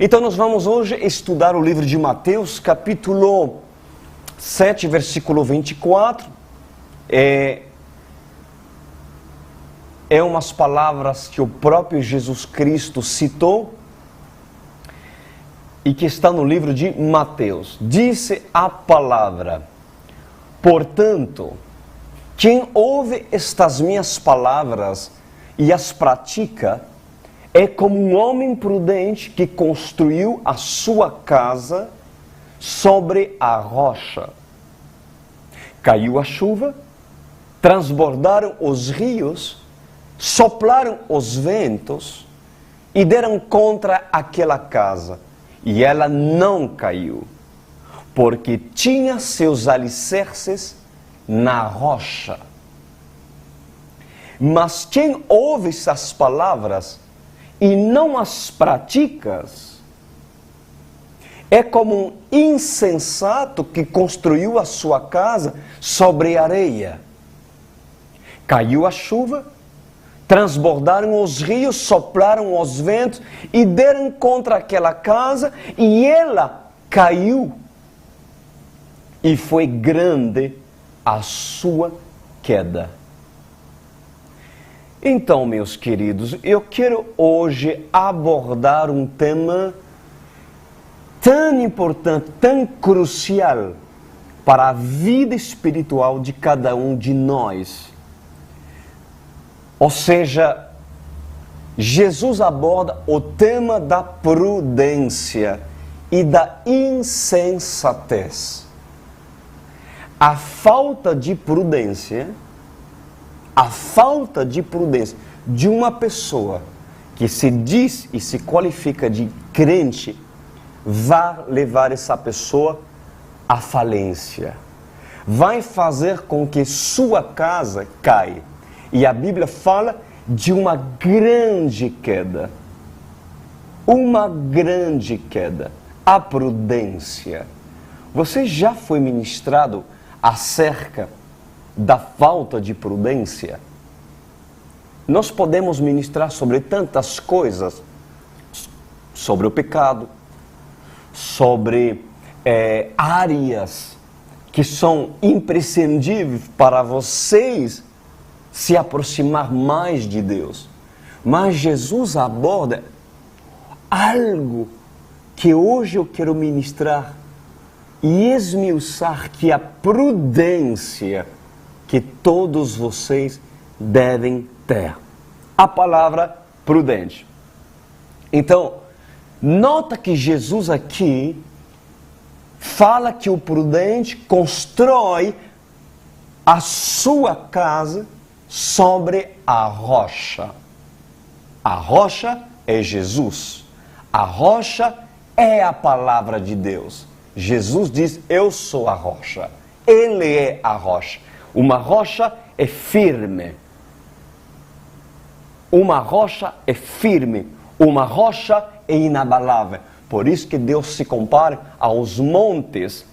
Então nós vamos hoje estudar o livro de Mateus, capítulo 7, versículo 24. É umas palavras que o próprio Jesus Cristo citou e que está no livro de Mateus. Disse a palavra: portanto, quem ouve estas minhas palavras e as pratica, é como um homem prudente que construiu a sua casa sobre a rocha. Caiu a chuva, transbordaram os rios, sopraram os ventos e deram contra aquela casa. E ela não caiu, porque tinha seus alicerces na rocha. Mas quem ouve essas palavras e não as pratica, é como um insensato que construiu a sua casa sobre areia. Caiu a chuva, transbordaram os rios, sopraram os ventos e deram contra aquela casa, e ela caiu. E foi grande a sua queda. Então, meus queridos, eu quero hoje abordar um tema tão importante, tão crucial para a vida espiritual de cada um de nós. Ou seja, Jesus aborda o tema da prudência e da insensatez. A falta de prudência de uma pessoa que se diz e se qualifica de crente vai levar essa pessoa à falência. Vai fazer com que sua casa caia. E a Bíblia fala de uma grande queda. Uma grande queda. A prudência. Você já foi ministrado acerca da falta de prudência? Nós podemos ministrar sobre tantas coisas, sobre o pecado, sobre áreas que são imprescindíveis para vocês se aproximar mais de Deus. Mas Jesus aborda algo que hoje eu quero ministrar e esmiuçar, que é a prudência que todos vocês devem ter. A palavra prudente. Então, nota que Jesus aqui fala que o prudente constrói a sua casa sobre a rocha. A rocha é Jesus. A rocha é a palavra de Deus. Jesus diz: eu sou a rocha. Ele é a rocha. Uma rocha é firme. Uma rocha é firme. Uma rocha é inabalável. Por isso que Deus se compara aos montes.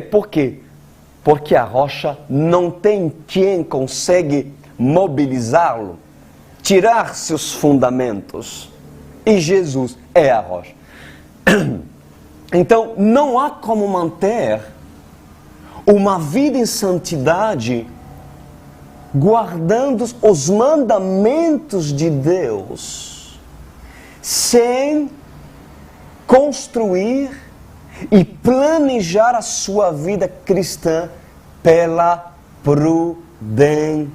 Por quê? Porque a rocha não tem quem consegue mobilizá-lo, tirar seus fundamentos. E Jesus é a rocha. Então, não há como manter uma vida em santidade guardando os mandamentos de Deus sem construir e planejar a sua vida cristã pela prudência.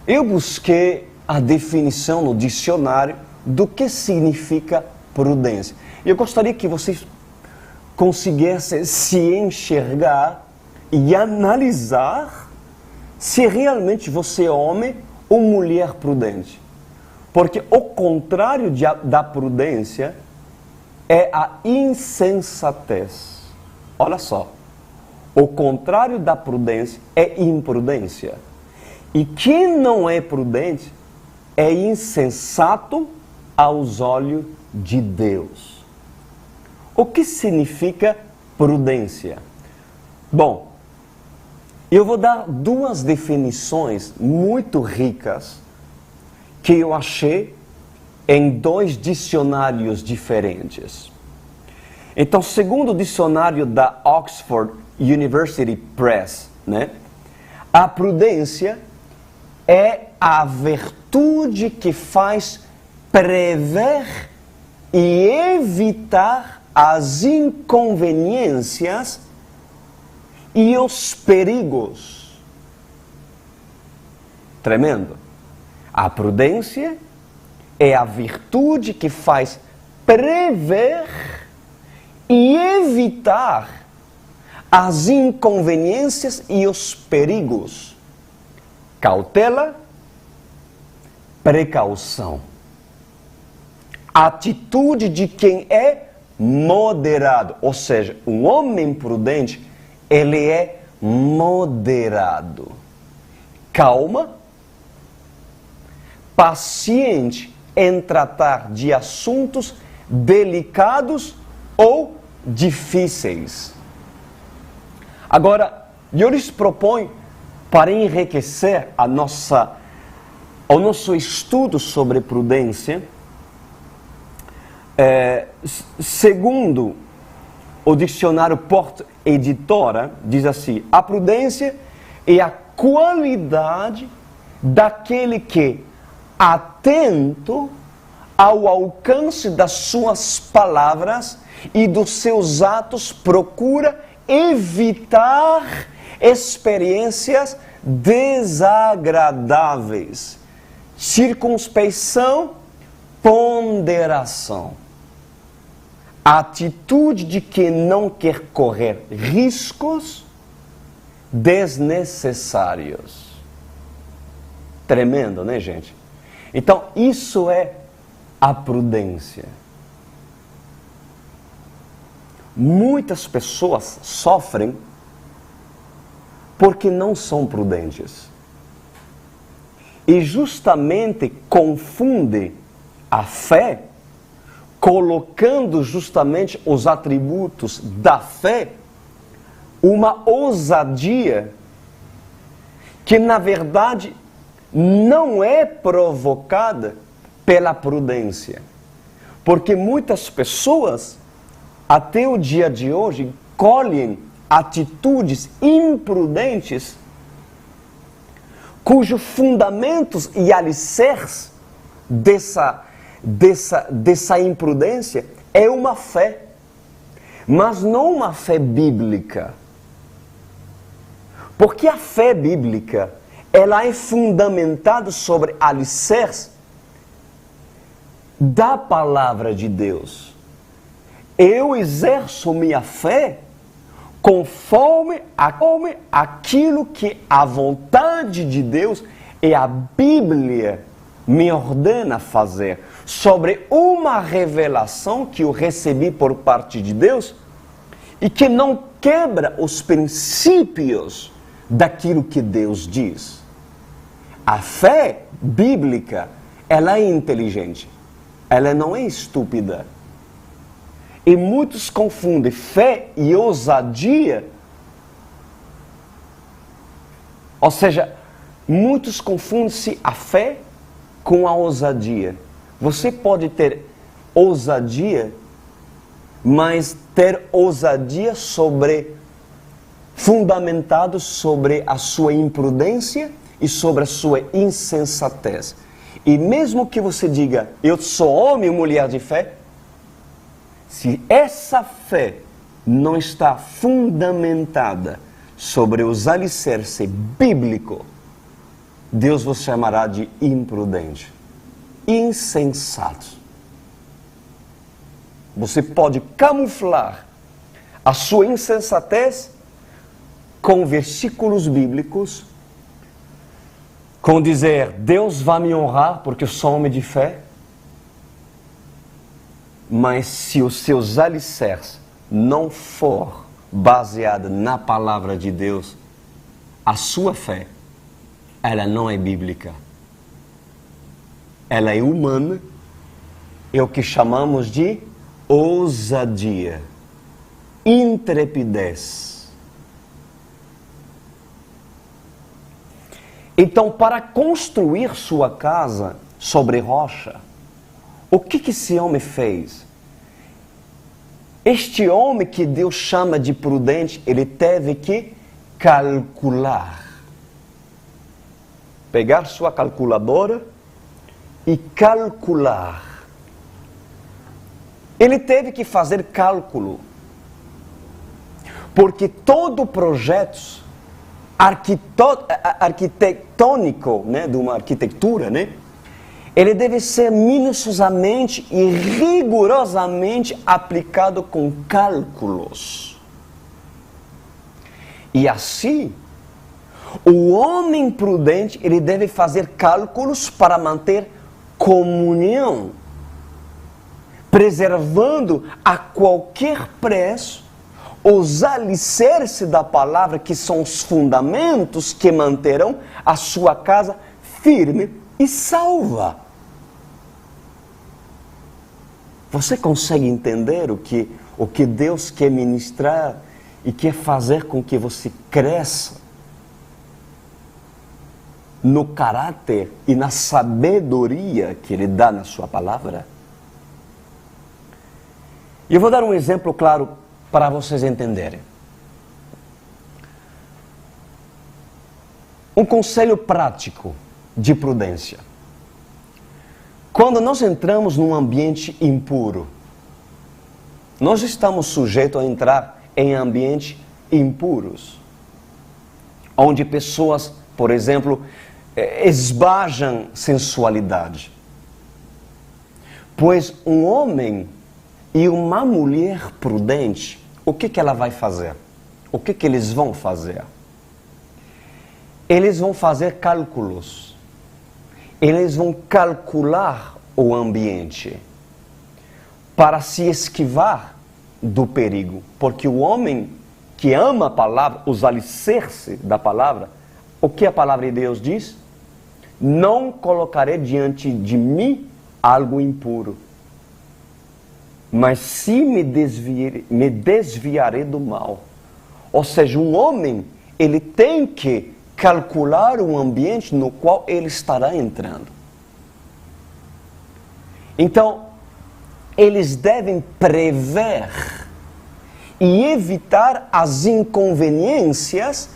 Eu busquei a definição no dicionário do que significa prudência. Eu gostaria que vocês conseguissem se enxergar e analisar se realmente você é homem ou mulher prudente. Porque o contrário da prudência é a insensatez. Olha só, o contrário da prudência é imprudência. E quem não é prudente é insensato aos olhos de Deus. O que significa prudência? Bom, eu vou dar duas definições muito ricas que eu achei em 2 dicionários diferentes. Então, segundo o dicionário da Oxford University Press, né, a prudência é a virtude que faz prever e evitar as inconveniências e os perigos. Tremendo. A prudência é a virtude que faz prever e evitar as inconveniências e os perigos. Cautela, precaução. Atitude de quem é moderado, ou seja, um homem prudente, ele é moderado. Calma, paciente em tratar de assuntos delicados ou difíceis. Agora, eu lhes proponho, para enriquecer o nosso estudo sobre prudência, segundo o dicionário Porta Editora, diz assim: a prudência é a qualidade daquele que, atento ao alcance das suas palavras e dos seus atos, procura evitar experiências desagradáveis. Circunspeição, ponderação. A atitude de quem não quer correr riscos desnecessários. Tremendo, né, gente? Então, isso é a prudência. Muitas pessoas sofrem porque não são prudentes. E justamente confundem a fé, colocando justamente os atributos da fé, uma ousadia que na verdade não é provocada pela prudência. Porque muitas pessoas, até o dia de hoje, colhem atitudes imprudentes, cujos fundamentos e alicerces dessa imprudência é uma fé, mas não uma fé bíblica. Porque a fé bíblica, ela é fundamentada sobre alicerces da palavra de Deus. Eu exerço minha fé conforme aquilo que a vontade de Deus e a Bíblia me ordena fazer, sobre uma revelação que eu recebi por parte de Deus e que não quebra os princípios daquilo que Deus diz. A fé bíblica, ela é inteligente, ela não é estúpida. E muitos confundem fé e ousadia. Ou seja, muitos confundem-se a fé com a ousadia. Você pode ter ousadia, mas ter ousadia fundamentado sobre a sua imprudência e sobre a sua insensatez. E mesmo que você diga, eu sou homem ou mulher de fé, se essa fé não está fundamentada sobre os alicerces bíblicos, Deus vos chamará de imprudente, insensato. Você pode camuflar a sua insensatez com versículos bíblicos, com dizer, Deus vai me honrar porque eu sou homem de fé. Mas se os seus alicerces não for baseado na palavra de Deus, a sua fé, ela não é bíblica. Ela é humana, é o que chamamos de ousadia, intrepidez. Então, para construir sua casa, sobre rocha. O que esse homem fez? Este homem que Deus chama de prudente, ele teve que calcular. Pegar sua calculadora e calcular. Ele teve que fazer cálculo. Porque todo projeto arquitetônico, né, de uma arquitetura, né, ele deve ser minuciosamente e rigorosamente aplicado com cálculos. E assim, o homem prudente, ele deve fazer cálculos para manter comunhão, preservando a qualquer preço os alicerces da palavra, que são os fundamentos que manterão a sua casa firme e salva. Você consegue entender o que Deus quer ministrar e quer fazer com que você cresça no caráter e na sabedoria que Ele dá na sua palavra? E eu vou dar um exemplo claro para vocês entenderem. Um conselho prático de prudência. Quando nós entramos num ambiente impuro, nós estamos sujeitos a entrar em ambientes impuros, onde pessoas, por exemplo, esbajam sensualidade. Pois um homem e uma mulher prudente, o que ela vai fazer? O que eles vão fazer? Eles vão fazer cálculos. Eles vão calcular o ambiente para se esquivar do perigo. Porque o homem que ama a palavra, os alicerces da palavra, o que a palavra de Deus diz? Não colocarei diante de mim algo impuro, mas se me desviarei do mal. Ou seja, um homem, ele tem que calcular o ambiente no qual ele estará entrando. Então, eles devem prever e evitar as inconveniências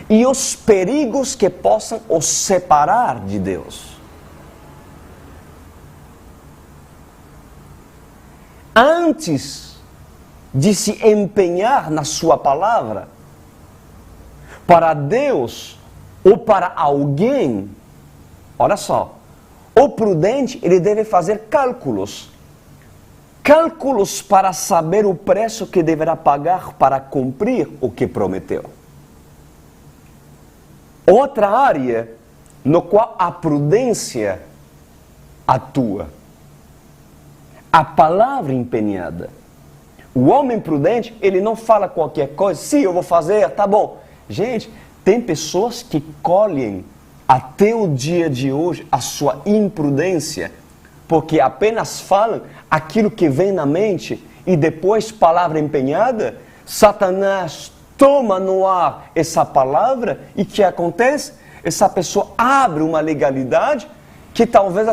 e os perigos que possam os separar de Deus. Antes de se empenhar na sua palavra, para Deus ou para alguém, olha só, o prudente, ele deve fazer cálculos. Cálculos para saber o preço que deverá pagar para cumprir o que prometeu. Outra área no qual a prudência atua. A palavra empenhada. O homem prudente, ele não fala qualquer coisa. Sim, eu vou fazer, tá bom. Gente, tem pessoas que colhem até o dia de hoje a sua imprudência, porque apenas falam aquilo que vem na mente e depois, palavra empenhada, Satanás toma no ar essa palavra e o que acontece? Essa pessoa abre uma legalidade que talvez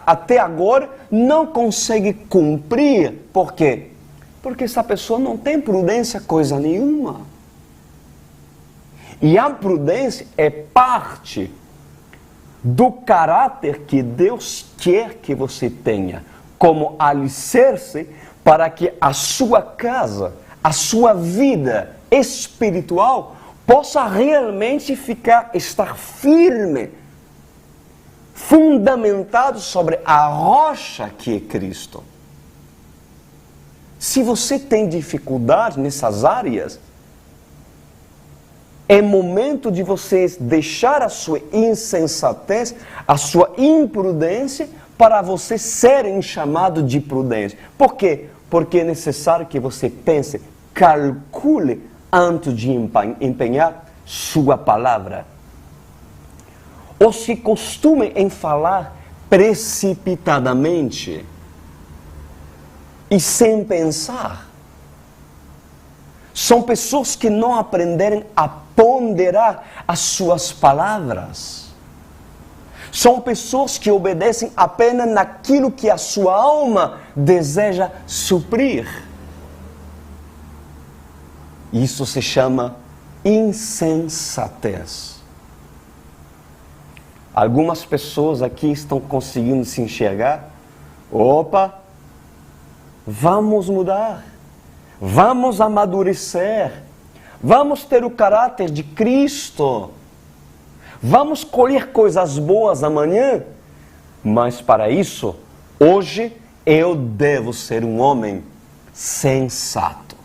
até agora não consegue cumprir. Por quê? Porque essa pessoa não tem prudência coisa nenhuma. E a prudência é parte do caráter que Deus quer que você tenha como alicerce para que a sua casa, a sua vida espiritual possa realmente estar firme, fundamentado sobre a rocha que é Cristo. Se você tem dificuldade nessas áreas, é momento de vocês deixar a sua insensatez, a sua imprudência, para vocês serem chamados de prudentes. Por quê? Porque é necessário que você pense, calcule antes de empenhar sua palavra. Ou se costumem em falar precipitadamente e sem pensar. São pessoas que não aprenderem a ponderar as suas palavras. São pessoas que obedecem apenas naquilo que a sua alma deseja suprir. Isso se chama insensatez. Algumas pessoas aqui estão conseguindo se enxergar. Opa! Vamos mudar. Vamos amadurecer. Vamos ter o caráter de Cristo. Vamos colher coisas boas amanhã. Mas para isso, hoje eu devo ser um homem sensato.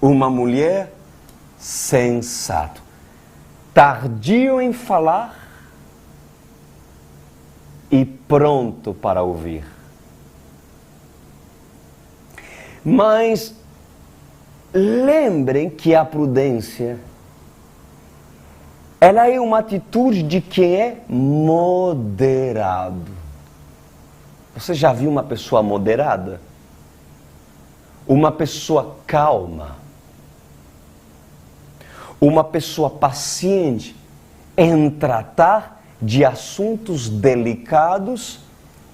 Uma mulher sensato. Tardio em falar e pronto para ouvir. Mas lembrem que a prudência, ela é uma atitude de quem é moderado. Você já viu uma pessoa moderada? Uma pessoa calma. Uma pessoa paciente em tratar de assuntos delicados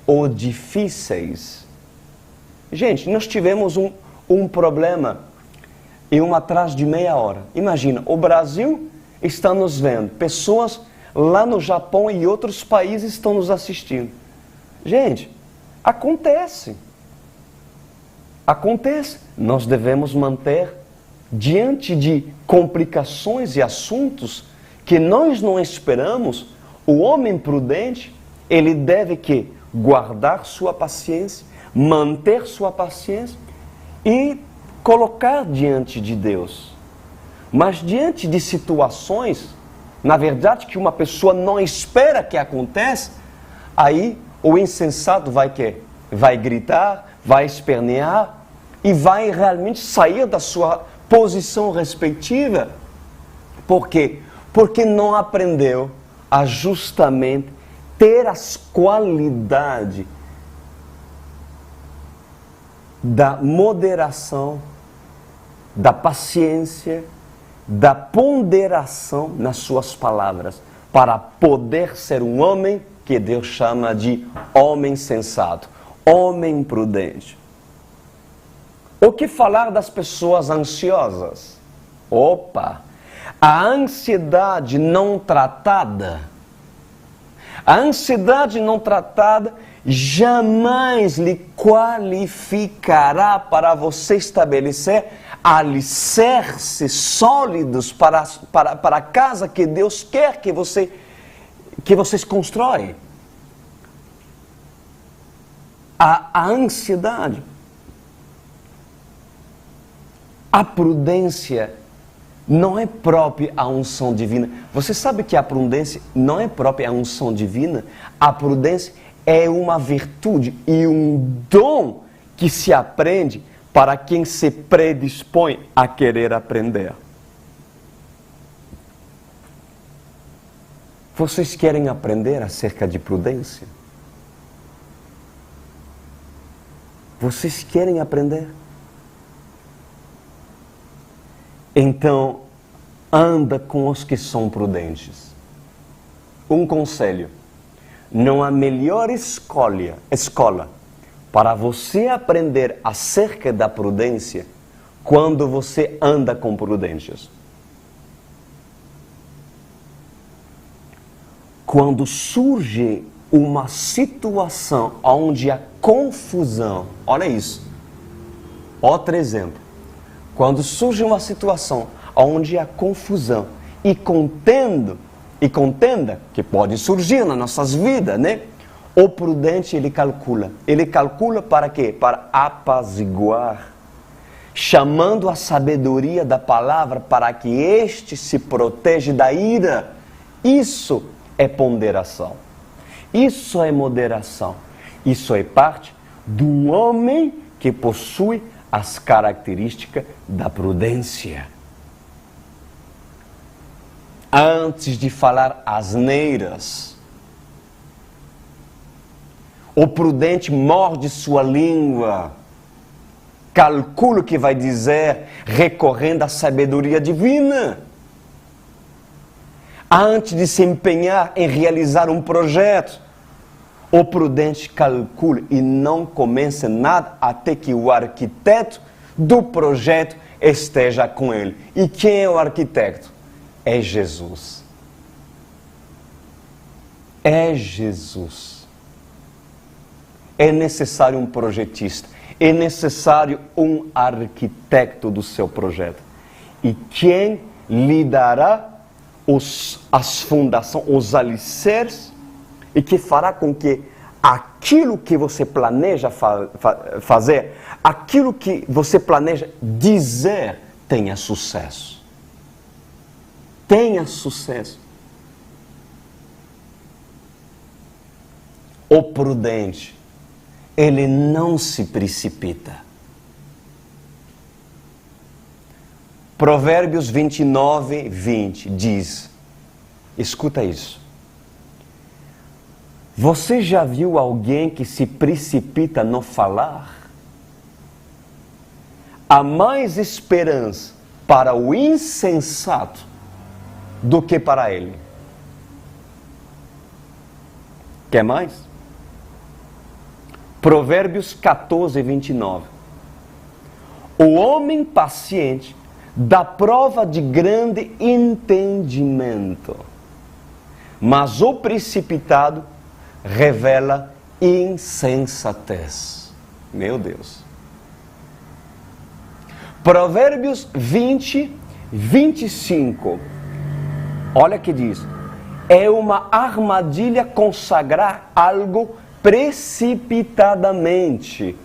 ou difíceis. Gente, nós tivemos um problema em um atraso de meia hora. Imagina, o Brasil está nos vendo, pessoas lá no Japão e outros países estão nos assistindo. Gente, acontece. Acontece. Nós devemos manter, diante de complicações e assuntos que nós não esperamos, o homem prudente, ele deve que guardar sua paciência, manter sua paciência e colocar diante de Deus. Mas diante de situações, na verdade, que uma pessoa não espera que aconteça, aí o insensato vai gritar, vai espernear e vai realmente sair da sua posição respectiva. Por quê? Porque não aprendeu a justamente ter as qualidades da moderação, da paciência, da ponderação nas suas palavras, para poder ser um homem que Deus chama de homem sensato, homem prudente. O que falar das pessoas ansiosas? Opa! A ansiedade não tratada, jamais lhe qualificará para você estabelecer alicerces sólidos para a casa que Deus quer que vocês constroem. A ansiedade, a prudência não é própria à unção divina. Você sabe que a prudência não é própria à unção divina? A prudência é uma virtude e um dom que se aprende para quem se predispõe a querer aprender. Vocês querem aprender acerca de prudência? Vocês querem aprender? Então, anda com os que são prudentes. Um conselho: não há melhor escola para você aprender acerca da prudência quando você anda com prudentes. Quando surge uma situação onde há confusão, olha isso, outro exemplo. Quando surge uma situação onde há confusão e contenda, que pode surgir nas nossas vidas, né? O prudente, ele calcula para quê? Para apaziguar, chamando a sabedoria da palavra para que este se proteja da ira. Isso é ponderação, isso é moderação, isso é parte do homem que possui as características da prudência. Antes de falar asneiras, o prudente morde sua língua, calcula o que vai dizer, recorrendo à sabedoria divina. antes de se empenhar em realizar um projeto. O prudente calcula e não começa nada até que o arquiteto do projeto esteja com ele. E quem é o arquiteto? É Jesus. É Jesus. É necessário um projetista. É necessário um arquiteto do seu projeto. E quem lhe dará as fundações, os alicerces, e que fará com que aquilo que você planeja fazer, aquilo que você planeja dizer, tenha sucesso. Tenha sucesso. O prudente, ele não se precipita. Provérbios 29, 20 diz, escuta isso. Você já viu alguém que se precipita no falar? Há mais esperança para o insensato do que para ele. Quer mais? Provérbios 14, 29. O homem paciente dá prova de grande entendimento, mas o precipitado revela insensatez. Meu Deus. Provérbios 20, 25. Olha que diz. É uma armadilha consagrar algo precipitadamente.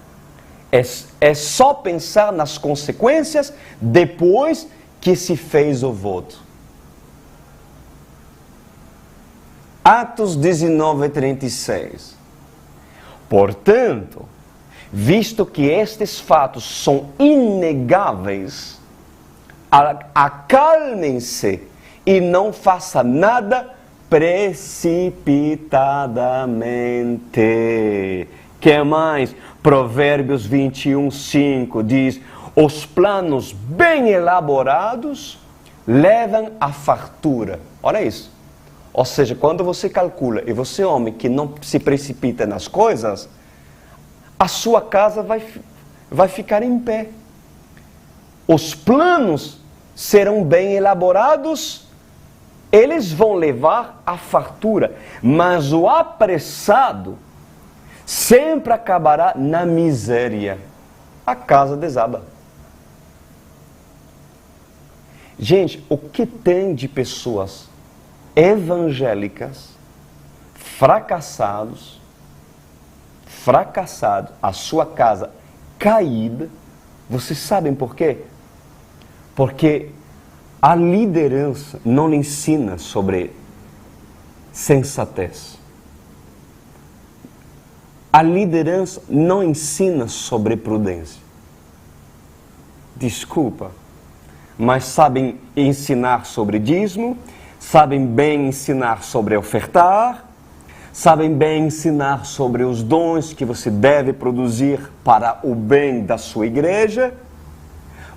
É só pensar nas consequências depois que se fez o voto. Atos 19, 36. Portanto, visto que estes fatos são inegáveis, acalmem-se e não faça nada precipitadamente. Que mais? Provérbios 21, 5 diz: os planos bem elaborados levam à fartura. Olha isso. Ou seja, quando você calcula, e você é homem que não se precipita nas coisas, a sua casa vai ficar em pé. Os planos serão bem elaborados, eles vão levar à fartura. Mas o apressado sempre acabará na miséria. A casa desaba. Gente, o que tem de pessoas evangélicas, fracassados, a sua casa caída, vocês sabem por quê? Porque a liderança não lhe ensina sobre sensatez. A liderança não ensina sobre prudência. Desculpa, mas sabem ensinar sobre dízimo, sabem bem ensinar sobre ofertar, sabem bem ensinar sobre os dons que você deve produzir para o bem da sua igreja.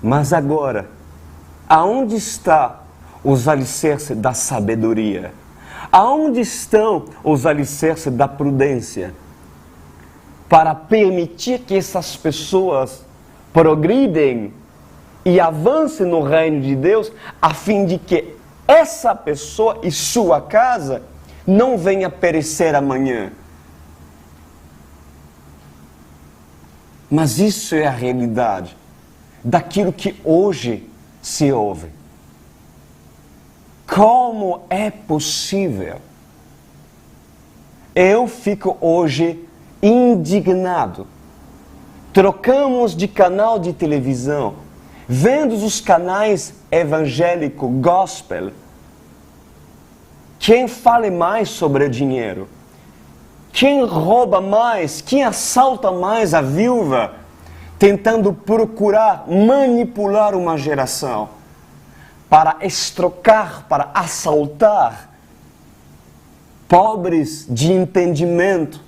Mas agora, aonde está os alicerces da sabedoria? Aonde estão os alicerces da prudência? Para permitir que essas pessoas progridem e avancem no reino de Deus, a fim de que essa pessoa e sua casa não venha perecer amanhã. Mas isso é a realidade daquilo que hoje se ouve. Como é possível? Eu fico hoje indignado. Trocamos de canal de televisão, vendo os canais evangélico, gospel. Quem fala mais sobre dinheiro? Quem rouba mais? Quem assalta mais a viúva? Tentando procurar manipular uma geração para estrocar, para assaltar pobres de entendimento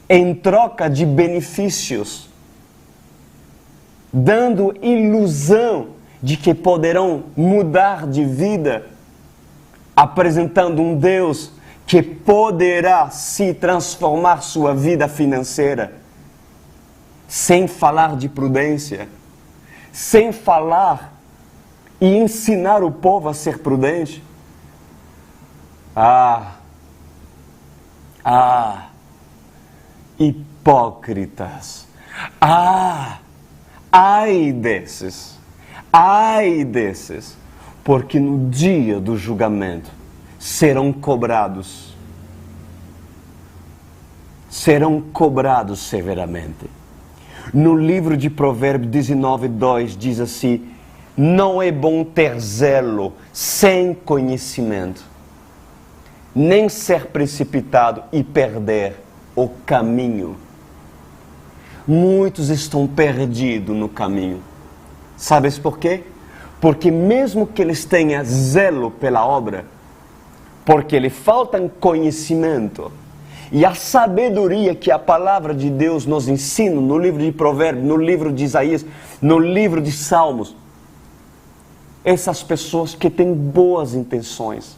em troca de benefícios, dando ilusão de que poderão mudar de vida apresentando um Deus que poderá se transformar sua vida financeira, sem falar de prudência, sem falar e ensinar o povo a ser prudente. Hipócritas. Ai desses, porque no dia do julgamento serão cobrados severamente. No livro de Provérbios 19:2 diz assim: não é bom ter zelo sem conhecimento, nem ser precipitado e perder o caminho. Muitos estão perdidos no caminho. Sabes por quê? Porque mesmo que eles tenham zelo pela obra, porque lhe faltam conhecimento e a sabedoria que a palavra de Deus nos ensina no livro de Provérbios, no livro de Isaías, no livro de Salmos, essas pessoas que têm boas intenções,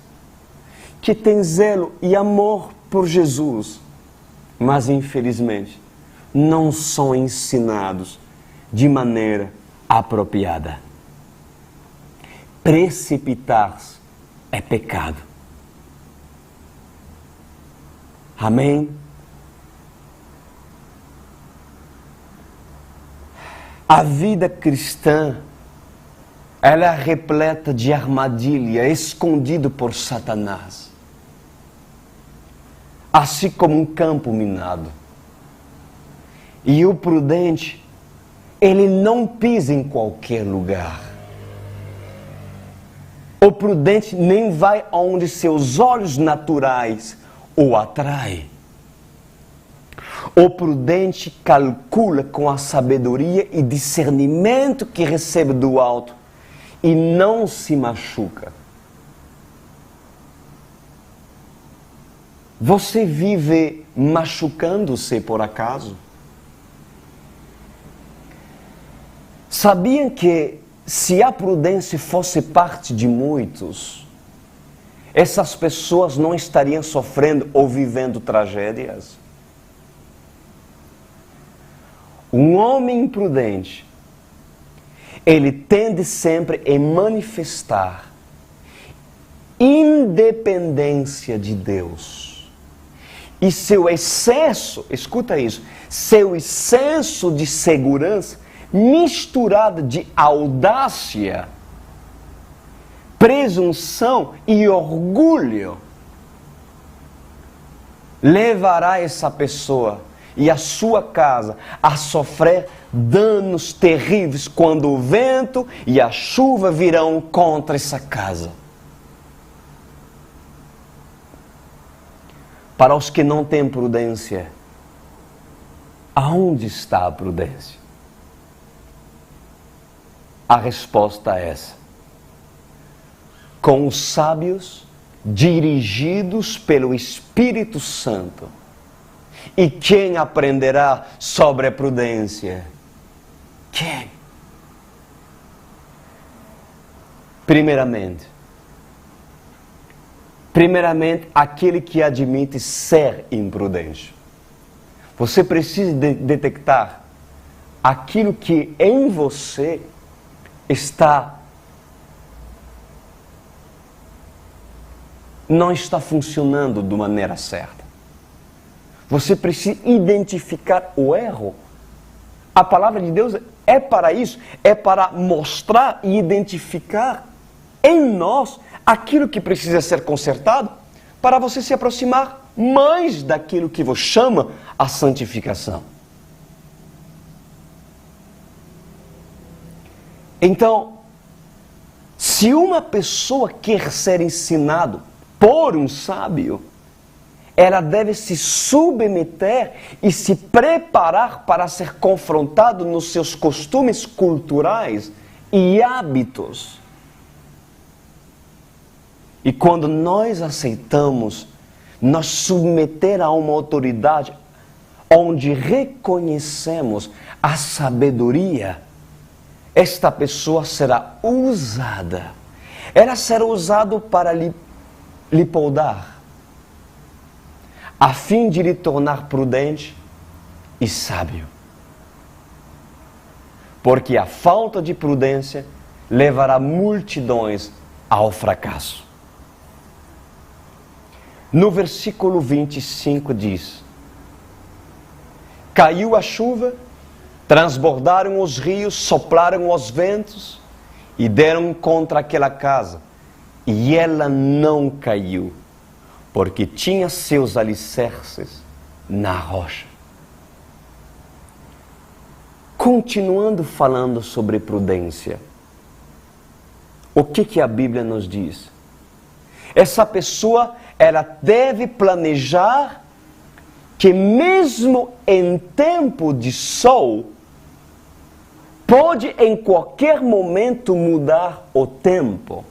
que têm zelo e amor por Jesus, mas infelizmente não são ensinados de maneira apropriada. Precipitar-se é pecado. Amém? A vida cristã, ela é repleta de armadilha, escondido por Satanás. Assim como um campo minado. E o prudente, ele não pisa em qualquer lugar. O prudente nem vai onde seus olhos naturais o atraem. O prudente calcula com a sabedoria e discernimento que recebe do alto e não se machuca. Você vive machucando-se por acaso? Sabiam que se a prudência fosse parte de muitos, essas pessoas não estariam sofrendo ou vivendo tragédias? Um homem imprudente, ele tende sempre a manifestar independência de Deus. E seu excesso, escuta isso, seu excesso de segurança misturada de audácia, presunção e orgulho, levará essa pessoa e a sua casa a sofrer danos terríveis quando o vento e a chuva virão contra essa casa. Para os que não têm prudência, aonde está a prudência? A resposta é essa: com os sábios dirigidos pelo Espírito Santo. E quem aprenderá sobre a prudência? Quem? Primeiramente, aquele que admite ser imprudente. Você precisa detectar aquilo que em você não está funcionando de maneira certa. Você precisa identificar o erro. A palavra de Deus é para isso, é para mostrar e identificar em nós aquilo que precisa ser consertado, para você se aproximar mais daquilo que você chama a santificação. Então, se uma pessoa quer ser ensinado por um sábio, ela deve se submeter e se preparar para ser confrontado nos seus costumes culturais e hábitos. E quando nós aceitamos nos submeter a uma autoridade onde reconhecemos a sabedoria, esta pessoa será usada. Ela será usada para lhe lhe poudar, a fim de lhe tornar prudente e sábio. Porque a falta de prudência levará multidões ao fracasso. No versículo 25 diz: caiu a chuva, transbordaram os rios, sopraram os ventos e deram contra aquela casa. E ela não caiu, porque tinha seus alicerces na rocha. Continuando falando sobre prudência, o que a Bíblia nos diz? Essa pessoa, ela deve planejar que mesmo em tempo de sol, pode em qualquer momento mudar o tempo.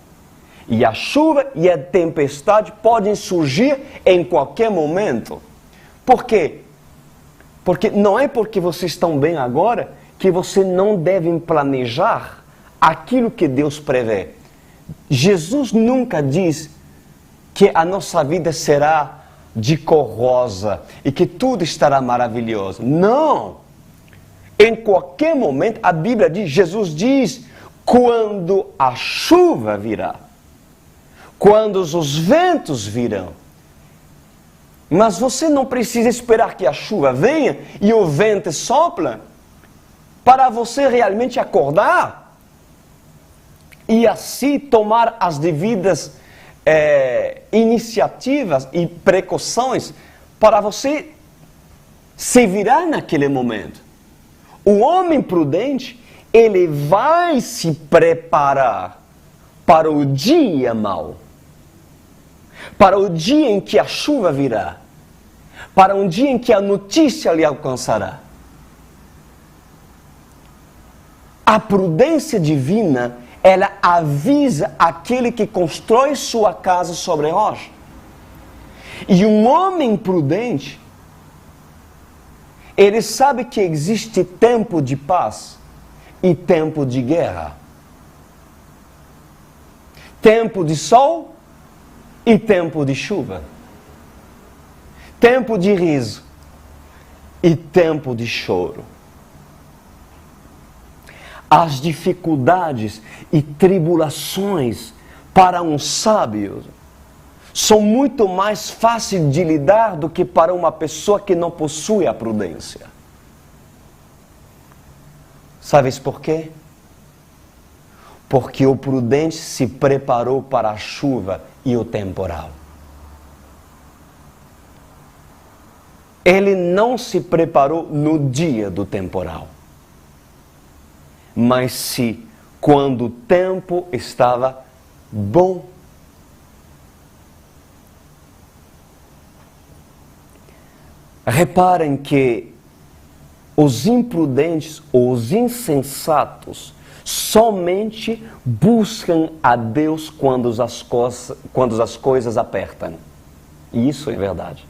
E a chuva e a tempestade podem surgir em qualquer momento. Por quê? Porque não é porque vocês estão bem agora que você não deve planejar aquilo que Deus prevê. Jesus nunca diz que a nossa vida será de cor rosa e que tudo estará maravilhoso. Não! Em qualquer momento, a Bíblia diz, Jesus diz, quando a chuva virá, quando os ventos virão. Mas você não precisa esperar que a chuva venha e o vento sopra para você realmente acordar e assim tomar as devidas iniciativas e precauções para você se virar naquele momento. O homem prudente, ele vai se preparar para o dia mau, para o dia em que a chuva virá, para um dia em que a notícia lhe alcançará. A prudência divina, ela avisa aquele que constrói sua casa sobre a rocha. E um homem prudente, ele sabe que existe tempo de paz e tempo de guerra. Tempo de sol e tempo de chuva. Tempo de riso e tempo de choro. As dificuldades e tribulações para um sábio são muito mais fáceis de lidar do que para uma pessoa que não possui a prudência. Sabes por quê? Porque o prudente se preparou para a chuva e o temporal. Ele não se preparou no dia do temporal, mas sim quando o tempo estava bom. Reparem que os imprudentes ou os insensatos somente buscam a Deus quando as coisas apertam. E isso é verdade.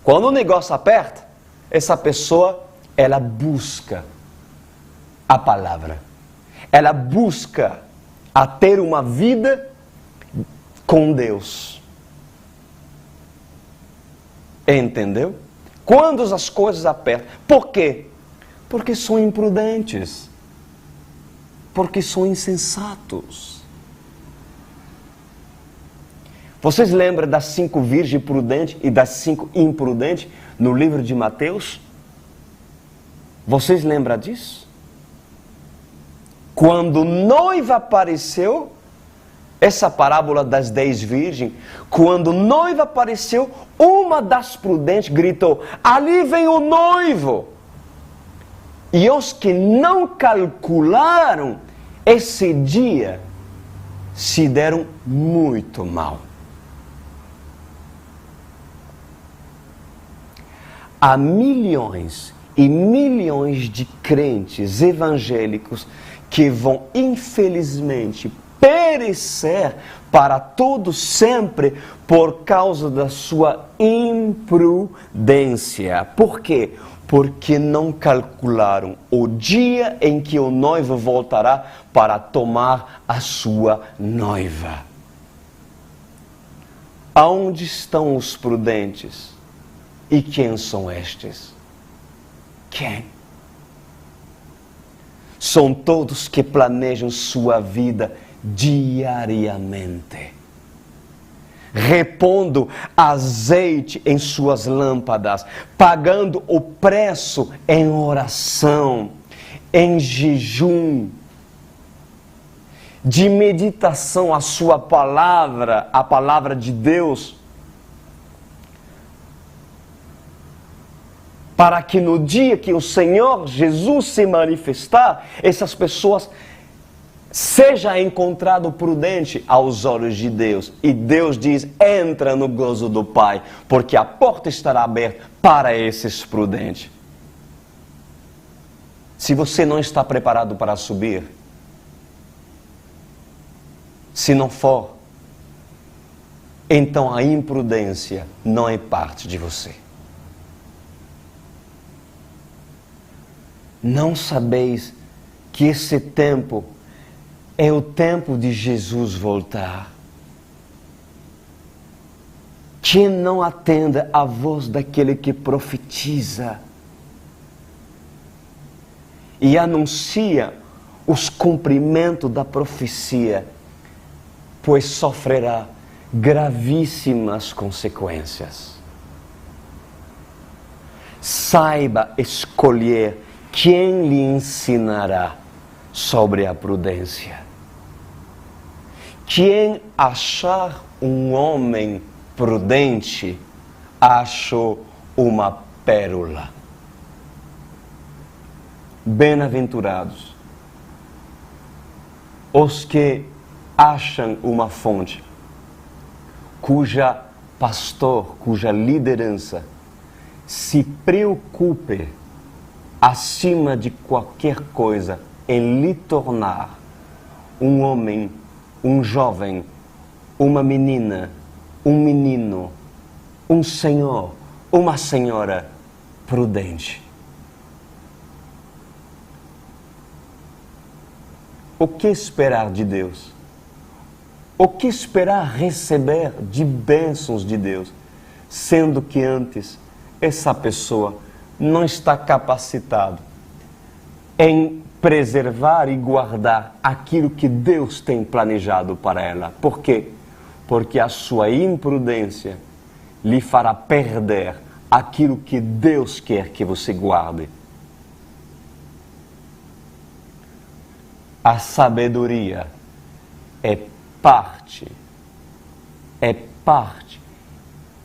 Quando o negócio aperta, essa pessoa, ela busca a palavra. Ela busca a ter uma vida com Deus. Entendeu? Quando as coisas apertam. Por quê? Porque são imprudentes. Porque são insensatos. Vocês lembram das 5 virgens prudentes e das 5 imprudentes no livro de Mateus? Vocês lembram disso? Quando noiva apareceu, essa parábola das 10 virgens, quando noiva apareceu, uma das prudentes gritou: ali vem o noivo! E os que não calcularam esse dia se deram muito mal. Há milhões e milhões de crentes evangélicos que vão, infelizmente, perecer para todo sempre por causa da sua imprudência. Por quê? Porque não calcularam o dia em que o noivo voltará para tomar a sua noiva. Aonde estão os prudentes? E quem são estes? Quem? São todos que planejam sua vida diariamente, repondo azeite em suas lâmpadas, pagando o preço em oração, em jejum, de meditação à sua palavra, a palavra de Deus, para que no dia que o Senhor Jesus se manifestar, essas pessoas sejam encontradas prudentes aos olhos de Deus. E Deus diz, entra no gozo do Pai, porque a porta estará aberta para esses prudentes. Se você não está preparado para subir, se não for, então a imprudência não é parte de você. Não sabeis que esse tempo é o tempo de Jesus voltar? Quem não atenda à voz daquele que profetiza e anuncia os cumprimentos da profecia, pois sofrerá gravíssimas consequências. Saiba escolher quem lhe ensinará sobre a prudência. Quem achar um homem prudente, achou uma pérola. Bem-aventurados os que acham uma fonte, cuja pastor, cuja liderança se preocupe acima de qualquer coisa em lhe tornar um homem, um jovem, uma menina, um menino, um senhor, uma senhora prudente. O que esperar de Deus? O que esperar receber de bênçãos de Deus, sendo que antes essa pessoa não está capacitado em preservar e guardar aquilo que Deus tem planejado para ela. Por quê? Porque a sua imprudência lhe fará perder aquilo que Deus quer que você guarde. A sabedoria é parte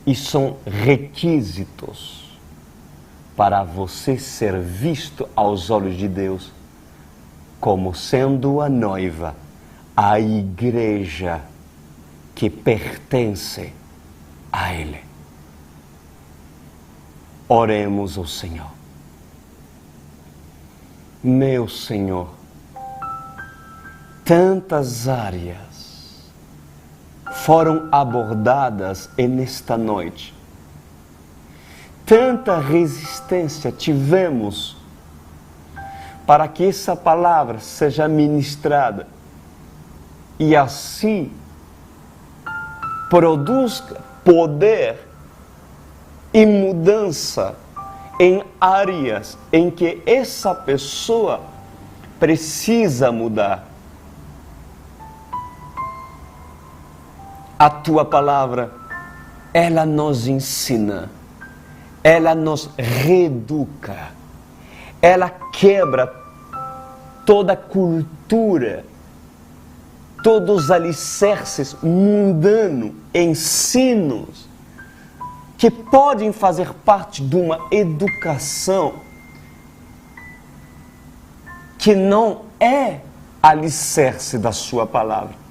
e são requisitos para você ser visto aos olhos de Deus como sendo a noiva, a igreja que pertence a Ele. Oremos ao Senhor. Meu Senhor, tantas áreas foram abordadas nesta noite. Tanta resistência tivemos para que essa palavra seja ministrada e assim produza poder e mudança em áreas em que essa pessoa precisa mudar. A tua palavra, ela nos ensina, ela nos reeduca, ela quebra toda a cultura, todos os alicerces mundanos, ensinos, que podem fazer parte de uma educação que não é alicerce da sua palavra.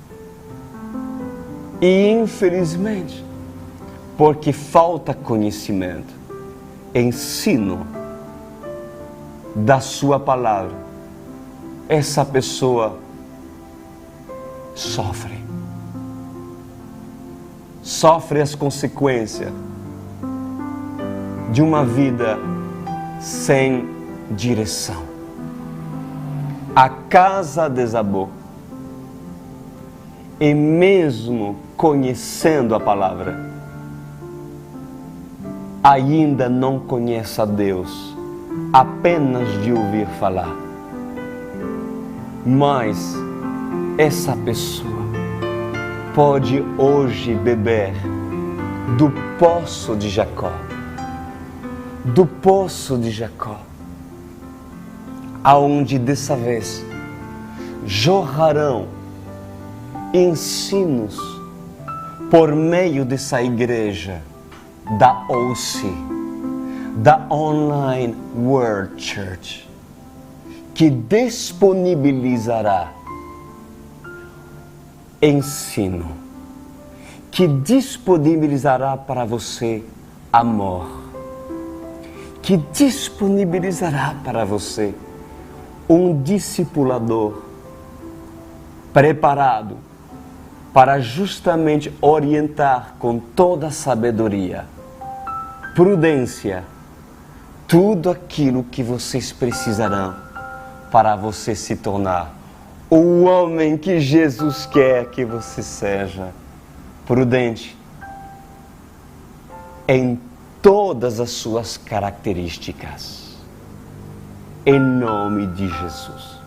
E infelizmente, porque falta conhecimento, ensino da sua palavra, essa pessoa sofre as consequências de uma vida sem direção. A casa desabou e mesmo conhecendo a palavra, ainda não conhece a Deus, apenas de ouvir falar. Mas essa pessoa pode hoje beber do poço de Jacó, do poço de Jacó, aonde dessa vez jorrarão ensinos por meio dessa igreja da OC, da Online World Church, que disponibilizará ensino, que disponibilizará para você amor, que disponibilizará para você um discipulador preparado para justamente orientar com toda a sabedoria, prudência, tudo aquilo que vocês precisarão para você se tornar o homem que Jesus quer que você seja, prudente em todas as suas características. Em nome de Jesus.